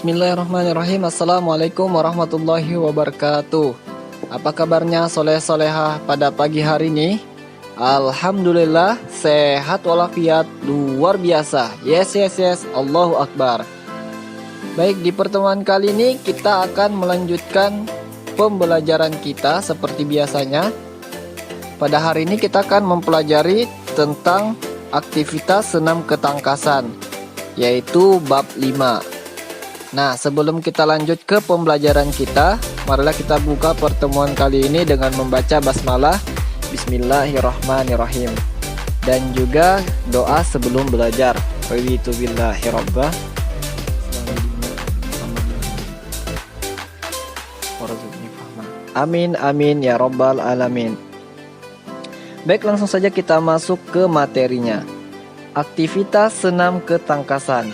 Bismillahirrahmanirrahim. Assalamualaikum warahmatullahi wabarakatuh. Apa kabarnya soleh-solehah pada pagi hari ini? Alhamdulillah sehat walafiat luar biasa. Yes. Allahu Akbar. Baik, di pertemuan kali ini kita akan melanjutkan pembelajaran kita seperti biasanya. Pada hari ini kita akan mempelajari tentang aktivitas senam ketangkasan, yaitu bab 5. Nah, sebelum kita lanjut ke pembelajaran kita, marilah kita buka pertemuan kali ini dengan membaca basmalah Bismillahirrahmanirrahim dan juga doa sebelum belajar. Raditu billahi rabbah. Amin amin ya rabbal alamin. Baik, langsung saja kita masuk ke materinya. Aktivitas senam ketangkasan.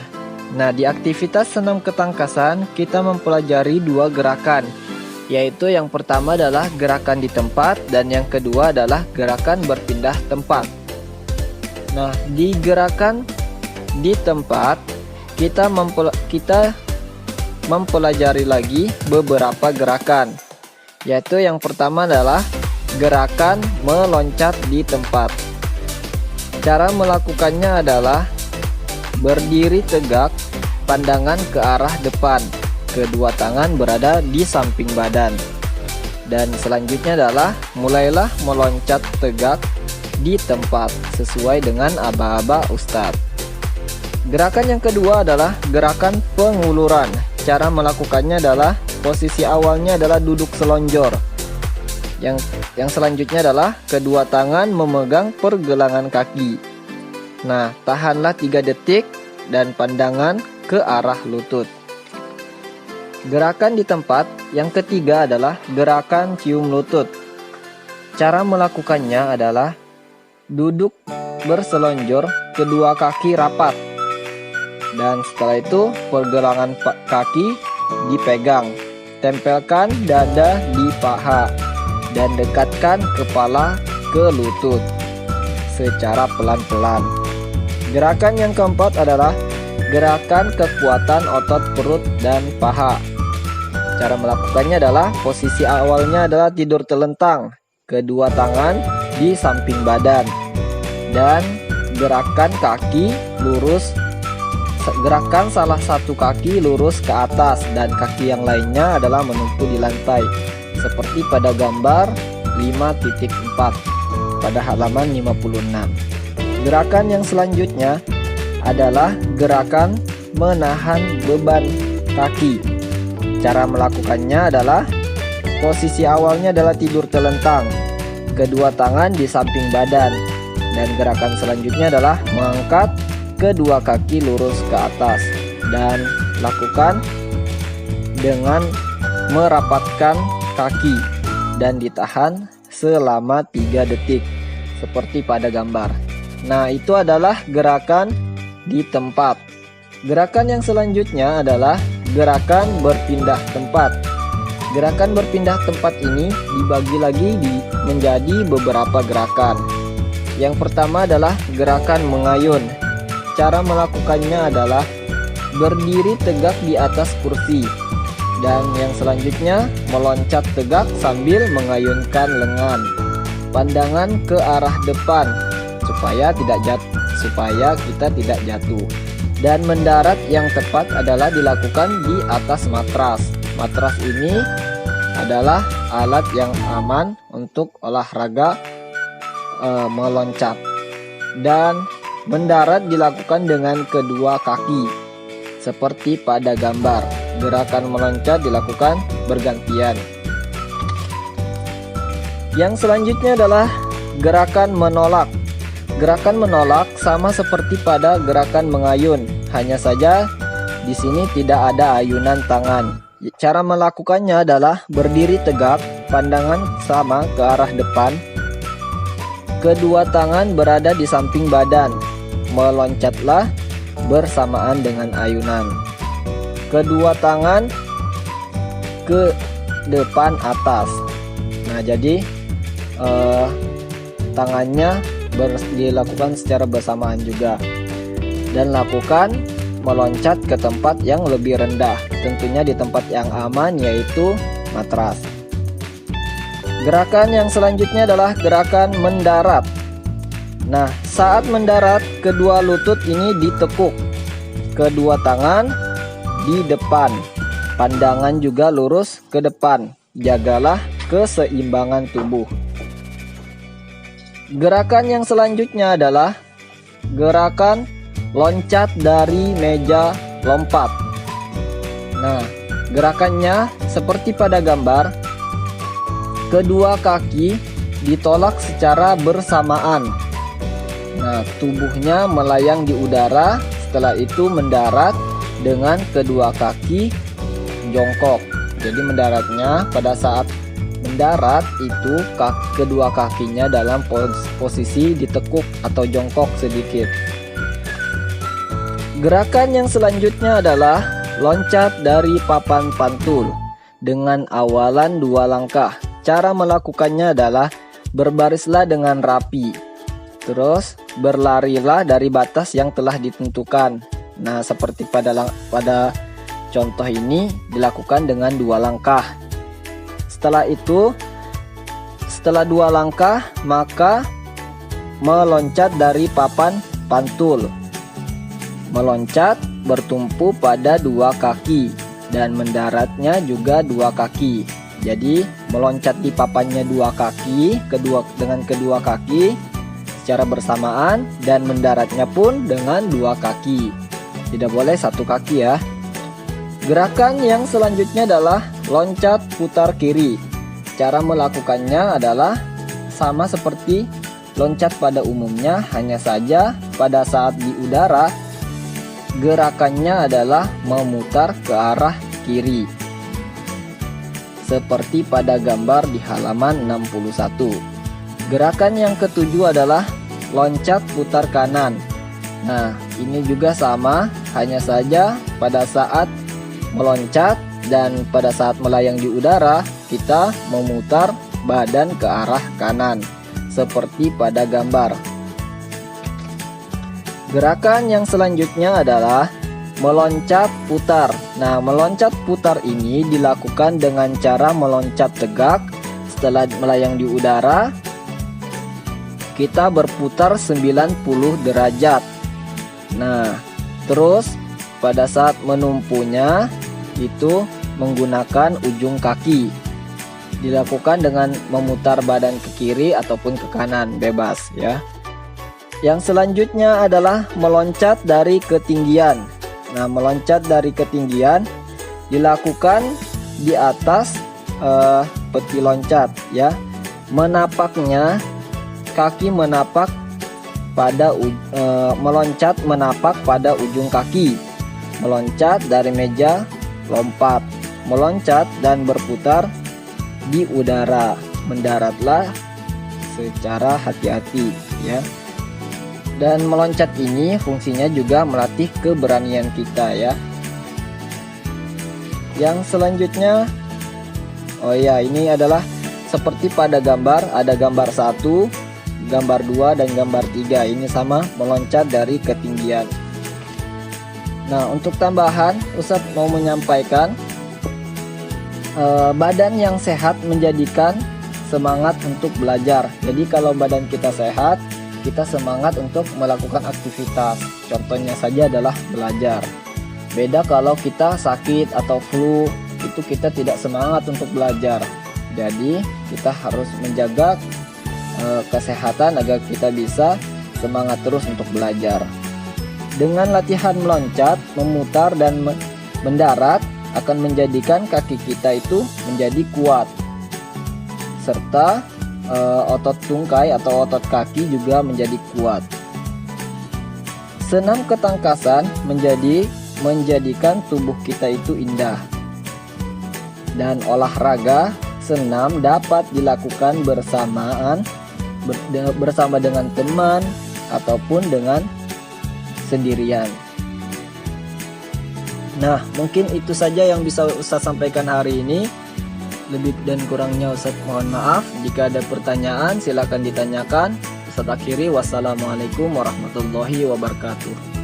Nah, di aktivitas senam ketangkasan kita mempelajari dua gerakan, yaitu yang pertama adalah gerakan di tempat dan yang kedua adalah gerakan berpindah tempat. Nah, di gerakan di tempat kita mempelajari lagi beberapa gerakan, yaitu yang pertama adalah gerakan meloncat di tempat. Cara melakukannya adalah berdiri tegak, pandangan ke arah depan, kedua tangan berada di samping badan. Dan selanjutnya adalah mulailah meloncat tegak di tempat sesuai dengan aba-aba Ustadz. Gerakan yang kedua adalah gerakan penguluran. Cara melakukannya adalah posisi awalnya adalah duduk selonjor. Yang selanjutnya adalah kedua tangan memegang pergelangan kaki. Nah, tahanlah 3 detik dan pandangan ke arah lutut. Gerakan di tempat yang ketiga adalah gerakan cium lutut. Cara melakukannya adalah duduk berselonjor, kedua kaki rapat. Dan setelah itu pergelangan kaki dipegang. Tempelkan dada di paha dan dekatkan kepala ke lutut secara pelan-pelan. Gerakan yang keempat adalah gerakan kekuatan otot perut dan paha. Cara melakukannya adalah posisi awalnya adalah tidur telentang, kedua tangan di samping badan, dan gerakan kaki lurus. Gerakan salah satu kaki lurus ke atas dan kaki yang lainnya adalah menumpu di lantai, seperti pada gambar 5.4 pada halaman 56. Gerakan yang selanjutnya adalah gerakan menahan beban kaki. Cara melakukannya adalah posisi awalnya adalah tidur telentang, kedua tangan di samping badan, dan gerakan selanjutnya adalah mengangkat kedua kaki lurus ke atas dan lakukan dengan merapatkan kaki dan ditahan selama 3 detik seperti pada gambar. Nah, itu adalah gerakan di tempat. Gerakan yang selanjutnya adalah gerakan berpindah tempat. Gerakan berpindah tempat ini dibagi lagi menjadi beberapa gerakan. Yang pertama adalah gerakan mengayun. Cara melakukannya adalah berdiri tegak di atas kursi. Dan yang selanjutnya meloncat tegak sambil mengayunkan lengan. Pandangan ke arah depan supaya kita tidak jatuh. Dan mendarat yang tepat adalah dilakukan di atas matras. Matras ini adalah alat yang aman untuk olahraga meloncat. Dan mendarat dilakukan dengan kedua kaki seperti pada gambar. Gerakan meloncat dilakukan bergantian. Yang selanjutnya adalah gerakan menolak. Gerakan menolak sama seperti pada gerakan mengayun, hanya saja di sini tidak ada ayunan tangan. Cara melakukannya adalah berdiri tegak, pandangan sama ke arah depan, kedua tangan berada di samping badan. Meloncatlah bersamaan dengan ayunan. Kedua tangan ke depan atas. Nah, jadi tangannya dilakukan secara bersamaan juga. Dan lakukan meloncat ke tempat yang lebih rendah, tentunya di tempat yang aman, yaitu matras. Gerakan yang selanjutnya adalah gerakan mendarat. Nah, saat mendarat, kedua lutut ini ditekuk, kedua tangan di depan, pandangan juga lurus ke depan. Jagalah keseimbangan tubuh. Gerakan yang selanjutnya adalah gerakan loncat dari meja lompat. Nah, gerakannya seperti pada gambar, kedua kaki ditolak secara bersamaan. Nah, tubuhnya melayang di udara, setelah itu mendarat dengan kedua kaki jongkok. Jadi mendaratnya pada saat mendarat itu kedua kakinya dalam posisi ditekuk atau jongkok sedikit. Gerakan yang selanjutnya adalah loncat dari papan pantul dengan awalan 2 langkah. Cara melakukannya adalah berbarislah dengan rapi, terus berlarilah dari batas yang telah ditentukan. Nah, seperti pada contoh ini dilakukan dengan 2 langkah. Setelah itu, setelah 2 langkah, maka meloncat dari papan pantul. Meloncat bertumpu pada 2 kaki dan mendaratnya juga 2 kaki. Jadi meloncat di papannya 2 kaki, dengan kedua kaki secara bersamaan, dan mendaratnya pun dengan 2 kaki. Tidak boleh 1 kaki ya. Gerakan yang selanjutnya adalah loncat putar kiri. Cara melakukannya adalah sama seperti loncat pada umumnya, hanya saja pada saat di udara gerakannya adalah memutar ke arah kiri, seperti pada gambar di halaman 61. Gerakan yang ketujuh adalah loncat putar kanan. Nah, ini juga sama, hanya saja pada saat meloncat dan pada saat melayang di udara kita memutar badan ke arah kanan, seperti pada gambar. Gerakan yang selanjutnya adalah meloncat putar. Nah, meloncat putar ini dilakukan dengan cara meloncat tegak. Setelah melayang di udara, kita berputar 90 derajat. Nah, terus pada saat menumpunya itu menggunakan ujung kaki. Dilakukan dengan memutar badan ke kiri ataupun ke kanan, bebas ya. Yang selanjutnya adalah meloncat dari ketinggian. Nah, meloncat dari ketinggian dilakukan di atas peti loncat ya. Menapaknya, kaki menapak pada meloncat menapak pada ujung kaki. Meloncat dari meja lompat, meloncat dan berputar di udara. Mendaratlah secara hati-hati ya. Dan meloncat ini fungsinya juga melatih keberanian kita ya. Yang selanjutnya, oh ya, ini adalah seperti pada gambar, ada gambar 1, gambar 2 dan gambar 3. Ini sama, meloncat dari ketinggian. Nah, untuk tambahan, Ustadz mau menyampaikan badan yang sehat menjadikan semangat untuk belajar. Jadi kalau badan kita sehat, kita semangat untuk melakukan aktivitas. Contohnya saja adalah belajar. Beda kalau kita sakit atau flu, itu kita tidak semangat untuk belajar. Jadi kita harus menjaga kesehatan agar kita bisa semangat terus untuk belajar. Dengan latihan meloncat, memutar dan mendarat akan menjadikan kaki kita itu menjadi kuat, serta otot tungkai atau otot kaki juga menjadi kuat. Senam ketangkasan menjadikan tubuh kita itu indah. Dan olahraga senam dapat dilakukan bersama dengan teman ataupun dengan sendirian. Nah, mungkin itu saja yang bisa Ustadz sampaikan hari ini. Lebih dan kurangnya Ustadz mohon maaf. Jika ada pertanyaan silakan ditanyakan. Ustadz akhiri, wassalamualaikum warahmatullahi wabarakatuh.